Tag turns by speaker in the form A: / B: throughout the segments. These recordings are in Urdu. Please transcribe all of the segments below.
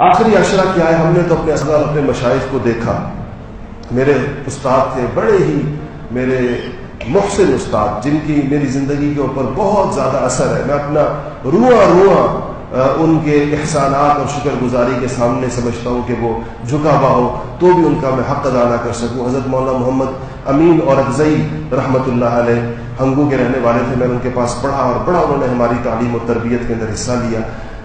A: آخری عشرہ کیا ہے، ہم نے تو اپنے اصغر اپنے مشائخ کو دیکھا. میرے استاد تھے بڑے ہی میرے محسن استاد، جن کی میری زندگی کے اوپر بہت زیادہ اثر ہے. میں اپنا رواں ان کے احسانات اور شکر گزاری کے سامنے سمجھتا ہوں کہ وہ جھکا ہوا ہو تو بھی ان کا میں حق ادا نہ کر سکوں. حضرت مولانا محمد امین اور اکزئی رحمۃ اللہ علیہ ہنگو کے رہنے والے تھے. میں نے ان کے پاس پڑھا اور بڑا انہوں نے ہماری تعلیم و تربیت کے اندر حصہ لیا.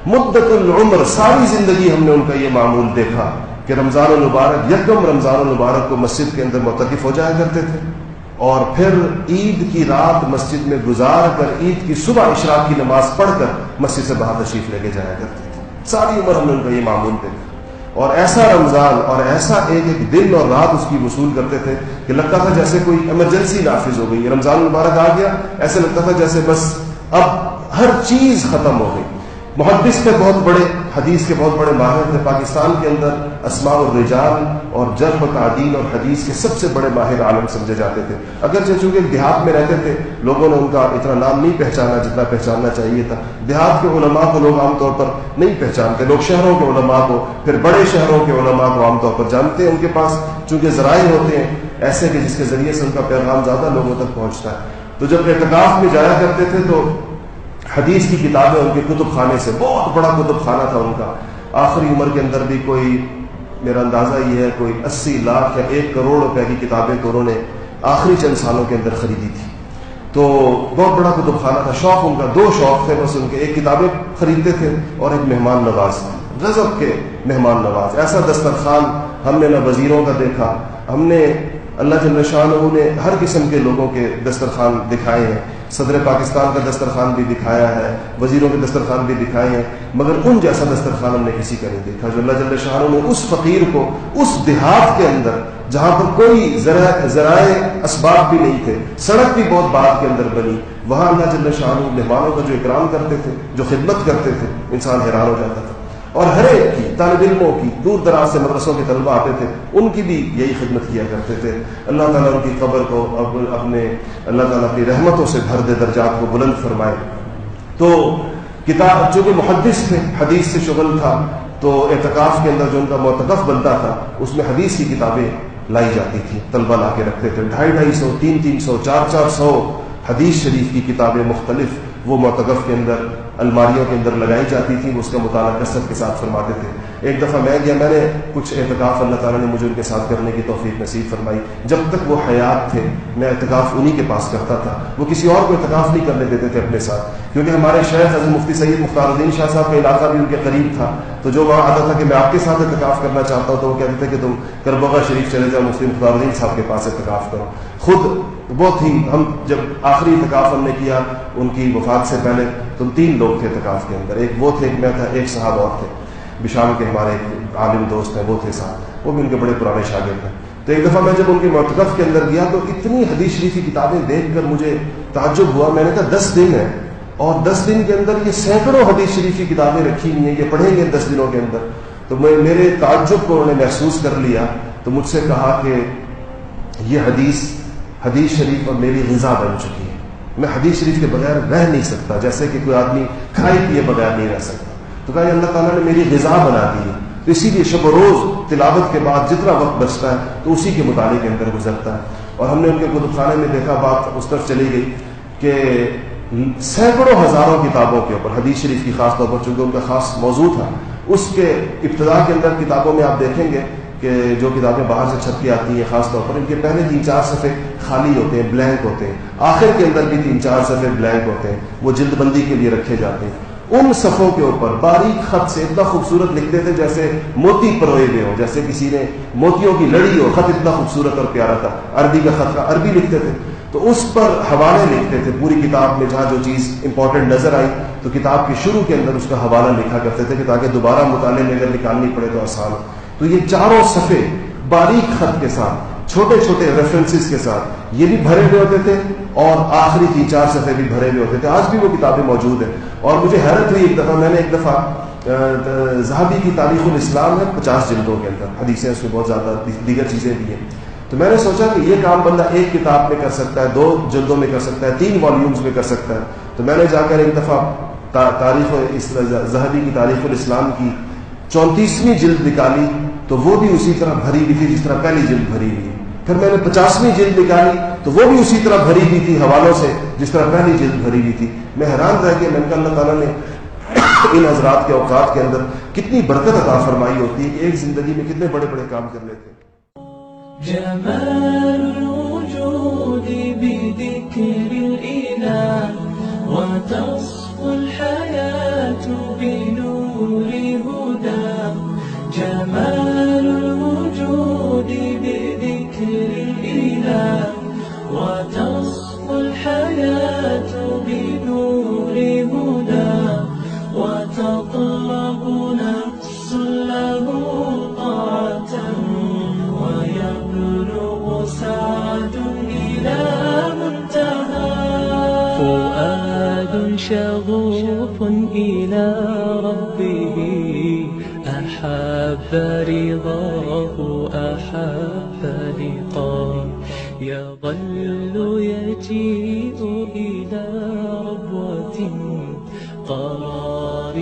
A: مدت العمر ساری زندگی ہم نے ان کا یہ معمول دیکھا کہ رمضان المبارک، یکم رمضان المبارک کو مسجد کے اندر معتکف ہو جایا کرتے تھے اور پھر عید کی رات مسجد میں گزار کر عید کی صبح اشراق کی نماز پڑھ کر مسجد سے باہر تشریف لے کے جایا کرتے تھے. ساری عمر ہم نے ان کا یہ معمول دیکھا اور ایسا رمضان اور ایسا ایک ایک دن اور رات اس کی وصول کرتے تھے کہ لگتا تھا جیسے کوئی ایمرجنسی نافذ ہو گئی. رمضان المبارک آ گیا، ایسے لگتا تھا جیسے بس اب ہر چیز ختم ہو گئی. محدث تھے، بہت بڑے حدیث کے بہت بڑے ماہر تھے. پاکستان کے اندر اسماء الرجال اور جرح و تعدیل اور حدیث کے سب سے بڑے ماہر عالم سمجھے جاتے تھے. اگرچہ چونکہ دیہات میں رہتے تھے لوگوں نے ان کا اتنا نام نہیں پہچانا جتنا پہچاننا چاہیے تھا. دیہات کے علماء کو لوگ عام طور پر نہیں پہچانتے، لوگ شہروں کے علماء کو، پھر بڑے شہروں کے علماء کو عام طور پر جانتے ہیں. ان کے پاس چونکہ ذرائع ہوتے ہیں ایسے کہ جس کے ذریعے سے ان کا پیغام زیادہ لوگوں تک پہنچتا ہے. تو جب اعتکاف میں جایا کرتے تھے تو حدیث کی کتابیں ان کے کتب خانے سے، بہت بڑا کتب خانہ تھا ان کا. آخری عمر کے اندر بھی کوئی، میرا اندازہ یہ ہے کوئی 80 لاکھ یا 1 کروڑ روپے کی کتابیں تو انہوں نے آخری چند سالوں کے اندر خریدی تھی. تو بہت بڑا کتب خانہ تھا. شوق ان کا، 2 شوق تھے بس ان کے، ایک کتابیں خریدتے تھے اور ایک مہمان نواز، غضب کے مہمان نواز. ایسا دسترخوان ہم نے نہ وزیروں کا دیکھا، ہم نے اللہ جل شانہ نے ہر قسم کے لوگوں کے دسترخوان دکھائے ہیں. صدر پاکستان کا دسترخوان بھی دکھایا ہے، وزیروں کے دسترخوان بھی دکھائے ہیں، مگر ان جیسا دسترخوان ہم نے کسی کا نہیں دیکھا جو اللہ جل شانہ نے اس فقیر کو اس دیہات کے اندر جہاں پر کوئی ذرائع اسباب بھی نہیں تھے، سڑک بھی بہت بعد کے اندر بنی، وہاں اللہ جل شانہ مہمانوں کا جو اکرام کرتے تھے، جو خدمت کرتے تھے، انسان حیران ہو جاتا تھا. اور ہر ایک کی، طالب علموں کی، دور دراز سے مدرسوں کے طلبہ آتے تھے، ان کی بھی یہی خدمت کیا کرتے تھے. اللہ تعالیٰ ان کی قبر کو اپنے اللہ تعالیٰ اپنی رحمتوں سے بھر دے، درجات کو بلند فرمائے. تو کتاب، چونکہ محدث تھے، حدیث سے شغل تھا، تو اعتکاف کے اندر جو ان کا معتکف بنتا تھا اس میں حدیث کی کتابیں لائی جاتی تھی، طلبہ لا کے رکھتے تھے. 250 300 400 حدیث شریف کی کتابیں مختلف وہ معتکف کے اندر الماریوں کے اندر لگائی جاتی تھی. وہ اس کا مطالعہ کثرت کے ساتھ فرماتے تھے. ایک دفعہ میں گیا، میں نے کچھ اعتکاف اللہ تعالیٰ نے مجھے ان کے ساتھ کرنے کی توفیق نصیب فرمائی. جب تک وہ حیات تھے میں اعتکاف انہی کے پاس کرتا تھا. وہ کسی اور کو اعتکاف نہیں کرنے دیتے تھے اپنے ساتھ، کیونکہ ہمارے شیخ حضرت مفتی سید مختار الدین شاہ صاحب کا علاقہ بھی ان کے قریب تھا. تو جو وہاں آتا تھا کہ میں آپ کے ساتھ اعتکاف کرنا چاہتا ہوں تو وہ کہتے تھے کہ تم کربلا شریف چلے جاؤ، مفتی مختار الدین صاحب کے پاس اعتکاف کرو. خود بہت ہی، ہم جب آخری اعتکاف ہم نے کیا ان کی وفات سے پہلے تو 3 لوگ تھے اعتکاف کے اندر. ایک وہ تھے، ایک میں تھا، ایک صاحب اور تھے، بشام کے ہمارے ایک عالم دوست ہیں، وہ تھے صاحب، وہ بھی ان کے بڑے پرانے شاگرد ہیں. تو ایک دفعہ میں جب ان کے معتکف کے اندر گیا تو اتنی حدیث شریف کی کتابیں دیکھ کر مجھے تعجب ہوا. میں نے کہا 10 دن ہے اور 10 دن کے اندر یہ سینکڑوں حدیث شریف کی کتابیں رکھی ہوئی ہیں، یہ پڑھیں گے 10 دنوں کے اندر. تو میرے تعجب کو انہوں نے محسوس کر لیا تو مجھ سے کہا کہ یہ حدیث شریف اور میری غذا بن چکی ہے. میں حدیث شریف کے بغیر رہ نہیں سکتا، جیسے کہ کوئی آدمی کھائے پیے بغیر نہیں رہ سکتا. تو کہا یہ اللہ تعالیٰ نے میری غذا بنا دی ہے، تو اسی لیے شب و روز تلاوت کے بعد جتنا وقت بچتا ہے تو اسی کے مطالعے کے اندر گزرتا ہے. اور ہم نے ان کے کتب خانے میں دیکھا، بات اس طرف چلی گئی کہ سینکڑوں ہزاروں کتابوں کے اوپر حدیث شریف کی خاص طور پر، چونکہ ان کا خاص موضوع تھا، اس کے ابتدا کے اندر کتابوں میں آپ دیکھیں گے کہ جو کتابیں باہر سے چھپ کے آتی ہیں خاص طور پر ان کے پہلے 3-4 صفحے خالی ہوتے ہیں، بلینک ہوتے ہیں. آخر کے اندر بھی 3-4 صفحے بلینک ہوتے ہیں، وہ جلد بندی کے لیے رکھے جاتے ہیں. ان صفوں کے اوپر باریک خط سے اتنا خوبصورت لکھتے تھے جیسے موتی پروئے ہوئے ہو، جیسے کسی نے موتیوں کی لڑی ہو. خط اتنا خوبصورت اور پیارا تھا. عربی کا خط تھا، عربی لکھتے تھے تو اس پر حوالے لکھتے تھے. پوری کتاب میں جہاں جو چیز امپورٹنٹ نظر آئی تو کتاب کے شروع کے اندر اس کا حوالہ لکھا کرتے تھے کہ تاکہ دوبارہ مطالعے میں اگر نکالنی پڑے تو آسان ہو. تو یہ 4 صفحے باریک خط کے ساتھ، چھوٹے چھوٹے ریفرنسز کے ساتھ یہ بھی بھرے ہوئے ہوتے تھے اور آخری 3-4 صفحے بھی بھرے ہوئے ہوتے تھے. آج بھی وہ کتابیں موجود ہیں. اور مجھے حیرت ہوئی، ایک دفعہ ذہبی کی تاریخ الاسلام ہے 50 جلدوں کے اندر، حدیثیں اس میں بہت زیادہ، دیگر چیزیں بھی ہیں. تو میں نے سوچا کہ یہ کام بندہ ایک کتاب میں کر سکتا ہے، 2 جلدوں میں کر سکتا ہے، 3 والیومز میں کر سکتا ہے. تو میں نے جا کر ایک دفعہ تاریخ ذہبی کی تاریخ الاسلام کی 34ویں جلد نکالی تو وہ بھی اسی طرح بھری ہوئی تھی جس طرح پہلی جلد بھری ہوئی. پھر میں نے 50ویں جلد نکالی تو وہ بھی اسی طرح بھری ہوئی تھی حوالوں سے جس طرح پہلی جلد بھری ہوئی تھی. میں حیران رہ گیا. میں نے کہا اللہ تعالیٰ نے ان حضرات کے اوقات کے اندر کتنی برکت عطا فرمائی ہوتی ہے کہ ایک زندگی میں کتنے بڑے بڑے کام کر لیتے ہیں.
B: جمال الوجود بذكر الإله وتصفو الحياة بنور هداه. جمال الوجود بذكر الإله وتصفو الحياة بنور هداه. وتطلب نفس له طاعة ويبلغ سعد إلى منتهى. فؤاد شغوف إلى ربه أحب رضاه أحب لقاه. يظل يجيء إلى ربوة قرار